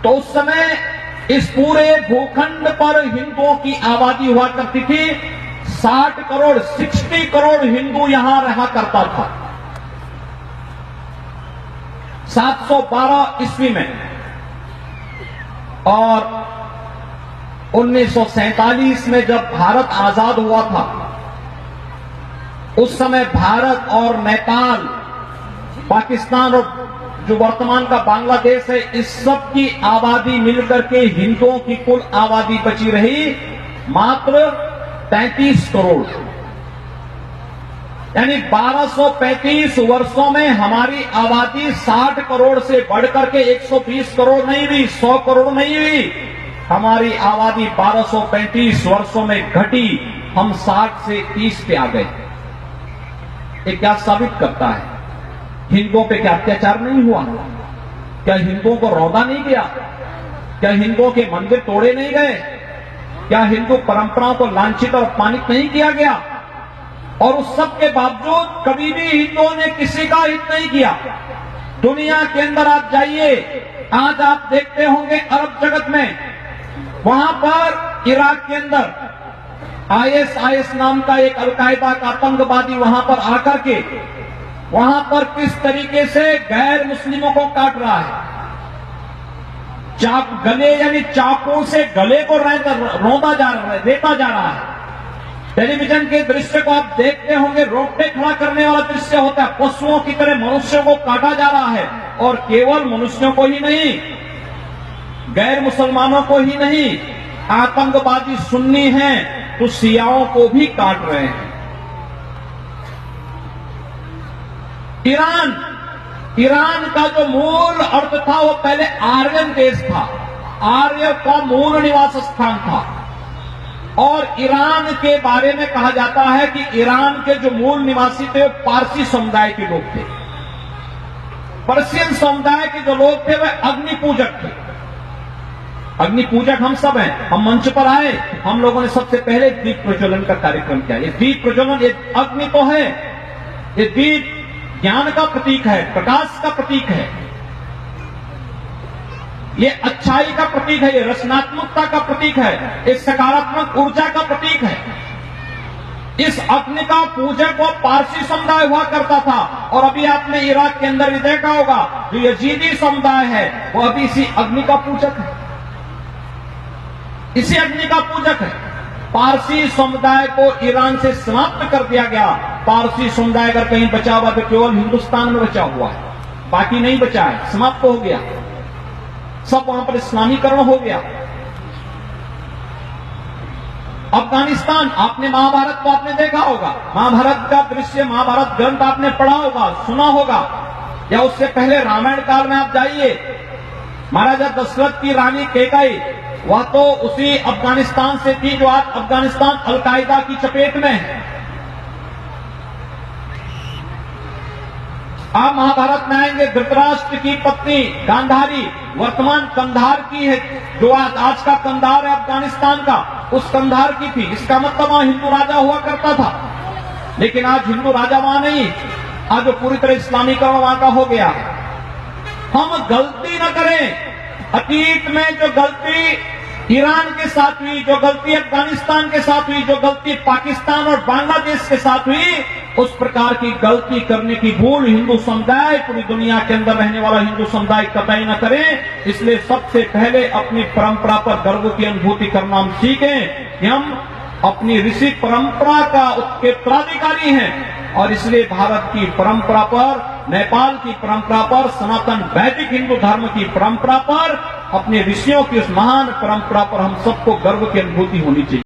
तो उस समय इस पूरे भूखंड पर हिंदुओं की आबादी हुआ करती थी। 60 करोड़ 60 करोड़ हिंदू यहां रहा करता था 712 ईस्वी में। और 1947 में जब भारत आजाद हुआ था, उस समय भारत और नेपाल, पाकिस्तान और जो वर्तमान का बांग्लादेश है, इस सब की आबादी मिलकर के हिंदुओं की कुल आबादी बची रही मात्र 33 करोड़। यानी 1235 वर्षों में हमारी आबादी 60 करोड़ से बढ़कर के 120 करोड़ नहीं हुई, 100 करोड़ नहीं हुई। हमारी आबादी 1235 वर्षों में घटी, हम 60 से 30 पे आ गए। ये क्या साबित करता है? हिंदुओं पे क्या अत्याचार नहीं हुआ? क्या हिंदुओं को रौंदा नहीं गया? क्या हिंदुओं के मंदिर तोड़े नहीं गए? क्या हिंदू परंपराओं को लांछित और अपमानित नहीं किया गया? और उस सब के बावजूद कभी भी हिंदुओं ने किसी का हित नहीं किया। दुनिया के अंदर आप जाइए, आज आप देखते होंगे अरब जगत में, वहां पर इराक के अंदर आईएस नाम का एक अलकायदा का आतंकवादी वहां पर आकर के वहां पर किस तरीके से गैर मुस्लिमों को काट रहा है। गले यानी चाकू से गले को रेता जा रहा है। टेलीविजन के दृश्य को आप देखते होंगे, रोकटे खड़ा करने वाला दृश्य होता है। पशुओं की तरह मनुष्यों को काटा जा रहा है, और केवल मनुष्यों को ही नहीं, गैर मुसलमानों को ही नहीं, आतंकवादी सुन्नी हैं तो शियाओं को भी काट रहे हैं। ईरान का जो मूल अर्थ था वो पहले आर्यन देश था, आर्य का मूल निवास स्थान था। और ईरान के बारे में कहा जाता है कि ईरान के जो मूल निवासी थे वो पारसी समुदाय के लोग थे। पर्शियन समुदाय के जो लोग थे वे अग्नि पूजक थे। अग्नि पूजक हम सब हैं। हम मंच पर आए, हम लोगों ने सबसे पहले दीप प्रज्वलन का कार्यक्रम किया। ये दीप प्रज्वलन, ये अग्नि तो है, ये दीप ज्ञान का प्रतीक है, प्रकाश का प्रतीक है, ये अच्छाई का प्रतीक है, ये रचनात्मकता का प्रतीक है, ये सकारात्मक ऊर्जा का प्रतीक है। इस अग्नि का पूजक वो पारसी समुदाय हुआ करता था। और अभी आपने इराक के अंदर भी देखा होगा, जो यजीदी समुदाय है वो अभी इसी अग्नि का पूजक है, इसी अग्नि का पूजक है। पारसी समुदाय को ईरान से समाप्त कर दिया गया। पारसी समुदाय अगर कहीं बचा हुआ तो केवल हिंदुस्तान में बचा हुआ है, बाकी नहीं बचा है, समाप्त हो गया, सब वहां पर इस्लामीकरण हो गया। अफगानिस्तान, आपने महाभारत को आपने देखा होगा, महाभारत का दृश्य, महाभारत ग्रंथ आपने पढ़ा होगा, सुना होगा, या उससे पहले रामायण काल में आप जाइए, महाराजा दशरथ की रानी कैकेयी वह तो उसी अफगानिस्तान से थी जो आज अफगानिस्तान अलकायदा की चपेट में है। आप महाभारत में आएंगे, धृतराष्ट्र की पत्नी गांधारी वर्तमान कंधार की है, जो आज का कंधार है अफगानिस्तान का, उस कंधार की थी। इसका मतलब वहां हिंदू राजा हुआ करता था। लेकिन आज हिंदू राजा वहां नहीं, आज पूरी तरह इस्लामीकरण वहां का हो गया। हम गलती न करें, अतीत में जो गलती ईरान के साथ हुई, जो गलती अफगानिस्तान के साथ हुई, जो गलती पाकिस्तान और बांग्लादेश के साथ हुई, उस प्रकार की गलती करने की भूल हिंदू समुदाय, पूरी दुनिया के अंदर रहने वाला हिंदू समुदाय कतई न करे। इसलिए सबसे पहले अपनी परंपरा पर गर्व की अनुभूति करना हम सीखें कि हम अपनी ऋषि परंपरा का उत्तराधिकारी हैं। और इसलिए भारत की परंपरा पर, नेपाल की परंपरा पर, सनातन वैदिक हिंदू धर्म की परंपरा पर, अपने ऋषियों की उस महान परंपरा पर हम सबको गर्व की अनुभूति होनी चाहिए।